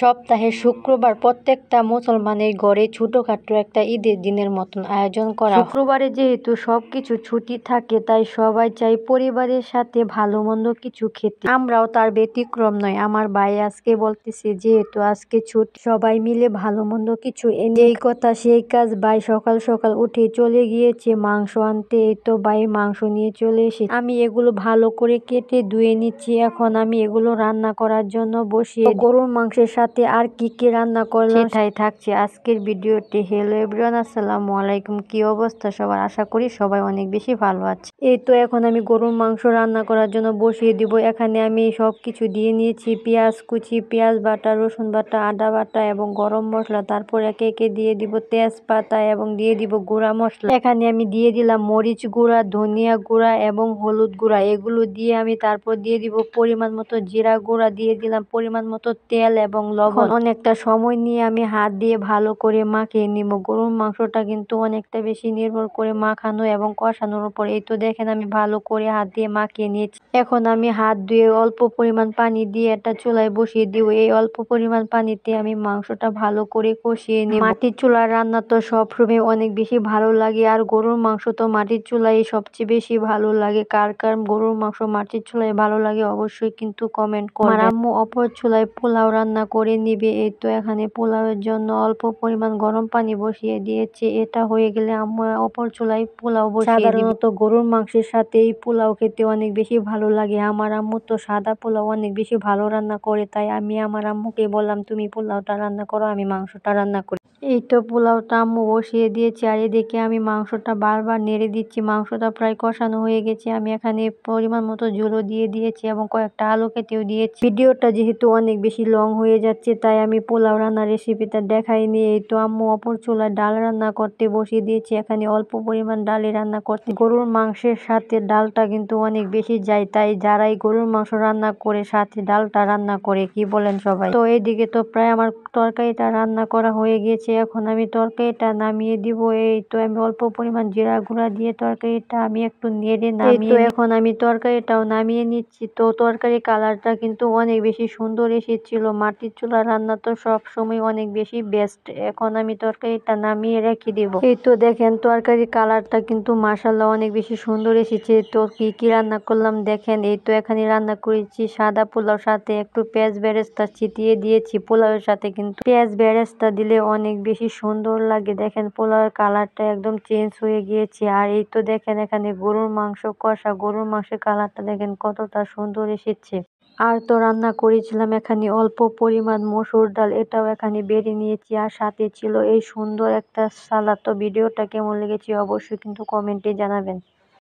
সপ্তাহের শুক্রবার প্রত্যেকটা মুসলমানের ঘরে ছোটখাটো একটা ঈদের দিনের মতন আয়োজন করা হয়। শুক্রবারে যেহেতু সবকিছু ছুটি থাকে তাই সবাই চায় পরিবারের সাথে ভালো মন্দ কিছু খেতে। আমরাও তার ব্যতিক্রম নয়। আমার ভাই আজকে বলতেছে যেহেতু আজকে ছুটি সবাই মিলে ভালো মন্দ কিছু এনে, এই কথা সেই কাজ। ভাই সকাল সকাল উঠে চলে গিয়েছে মাংস আনতে। এই তো ভাই মাংস নিয়ে চলে এসেছে। আমি এগুলো ভালো করে কেটে ধুয়ে নিচ্ছি। এখন আমি এগুলো রান্না করার জন্য বসিয়ে গরুর মাংসের সাথে আর কি কি রান্না করলাম সেটাই থাকছে আজকের ভিডিওটি। হ্যালো এভরিওয়ান, আসসালামু আলাইকুম। কি অবস্থা সবার? আশা করি সবাই অনেক বেশি ভালো আছে। এই তো এখন আমি গরুর মাংস রান্না করার জন্য বসিয়ে দিব। এখানে আমি সব কিছু দিয়ে নিয়েছি, পেঁয়াজ কুচি, পেঁয়াজ বাটা, রসুন বাটা, আদা বাটা এবং গরম মশলা। তারপর একে একে দিয়ে দিব তেজপাতা এবং দিয়ে দিব গুঁড়া মশলা। এখানে আমি দিয়ে দিলাম মরিচ গুঁড়া, ধনিয়া গুঁড়া এবং হলুদ গুঁড়া। এগুলো দিয়ে আমি তারপর দিয়ে দিব পরিমাণ মতো জিরা গুঁড়া, দিয়ে দিলাম পরিমাণ মতো তেল এবং লবণ। অনেকটা সময় নিয়ে আমি হাত দিয়ে ভালো করে মাখিয়ে নিব। গরুর মাংসটা কিন্তু অনেকটা বেশি নির্ভর করে মাখানো এবং কষানোর উপর। এই তো দেখেন আমি ভালো করে হাত দিয়ে মাখিয়ে নিয়েছি। এখন আমি হাত ধুয়ে অল্প পরিমাণ পানি দিয়ে একটা চুলায় বসিয়ে দিব। এই অল্প পরিমাণ পানিতে আমি মাংসটা ভালো করে কষিয়ে নিব। মাটির চুলার রান্না তো সবসময় অনেক বেশি ভালো লাগে, আর গরুর মাংস তো মাটির চুলায় সবচেয়ে বেশি ভালো লাগে। কার কার গরুর মাংস মাটির চুলায় ভালো লাগে অবশ্যই কিন্তু কমেন্ট করবেন। আমার আম্মু অপর চুলায় পোলাও রান্না করে নিবে। এই তো এখানে পোলাওয়ের জন্য অল্প পরিমাণ গরম পানি বসিয়ে দিয়েছে। এটা হয়ে গেলে আম্মু অপর চুলায় পোলাও বসিয়ে দিবে। সাধারণত গরুর মাংসের সাথে এই পোলাও খেতে অনেক বেশি ভালো লাগে। আমার আম্মু তো সাদা পোলাও অনেক বেশি ভালো রান্না করে, তাই আমি আমার আম্মুকে বললাম তুমি পোলাওটা রান্না করো, আমি মাংসটা রান্না করি। এই তো পোলাওটা আম্মু বসিয়ে দিয়েছে, আর এদিকে আমি মাংসটা বারবার নেড়ে দিচ্ছি। মাংসটা প্রায় কষানো হয়ে গেছে। আমি এখানে পরিমাণ মতো ঝোলও দিয়ে দিয়েছি এবং কয়েকটা আলু কেটেও দিয়েছি। ভিডিওটা যেহেতু অনেক বেশি লং হয়ে যাচ্ছে তাই আমি পোলাও রান্নার রেসিপিটা দেখাইনি। এই তো আম্মু অপর চুলায় ডাল রান্না করতে বসিয়ে দিয়েছি। এখানে অল্প পরিমাণ ডালে রান্না করতে। গরুর মাংসের সাথে ডালটা কিন্তু অনেক বেশি যায়, তাই যারাই গরুর মাংস রান্না করে সাথে ডালটা রান্না করে, কি বলেন সবাই? তো এইদিকে তো প্রায় আমার তরকারিটা রান্না করা হয়ে গেছে। এখন আমি তরকারিটা নামিয়ে দিব। এই তো আমি অল্প পরিমাণ জিরা গুঁড়া দিয়ে তরকারিটা আমি একটু নেড়ে নামিয়ে, এখন আমি তরকারিটাও নামিয়ে নিচ্ছি। তো তরকারি কালারটা কিন্তু অনেক বেশি সুন্দর এসেছিল। মাটির চুলা রান্না তো সব সময় অনেক বেশি বেস্ট। এখন আমি তরকারিটা নামিয়ে রেখে দিব। এই তো দেখেন তরকারি কালারটা কিন্তু মাশাআল্লাহ অনেক বেশি সুন্দর এসেছে। তো কি কি রান্না করলাম দেখেন। এই তো এখানে রান্না করেছি সাদা পোলাও, সাথে একটু পেঁয়াজ বেরেস্তা ছিটিয়ে দিয়েছি। পোলাওয়ের সাথে কিন্তু পেঁয়াজ বেরেস্তা দিলে অনেক বেশি সুন্দর লাগে। দেখেন পোলাওয়ের কালারটা একদম চেঞ্জ হয়ে গিয়েছে। আর এই তো দেখেন এখানে গরুর মাংস কষা, গরুর মাংসের কালারটা দেখেন কতটা সুন্দর এসেছে। আর তো রান্না করেছিলাম এখানে অল্প পরিমাণ মসুর ডাল, এটাও এখানে বেড়ে নিয়েছি। আর সাথে ছিল এই সুন্দর একটা সালাদ। তো ভিডিওটা কেমন লেগেছে অবশ্যই কিন্তু কমেন্টে জানাবেন।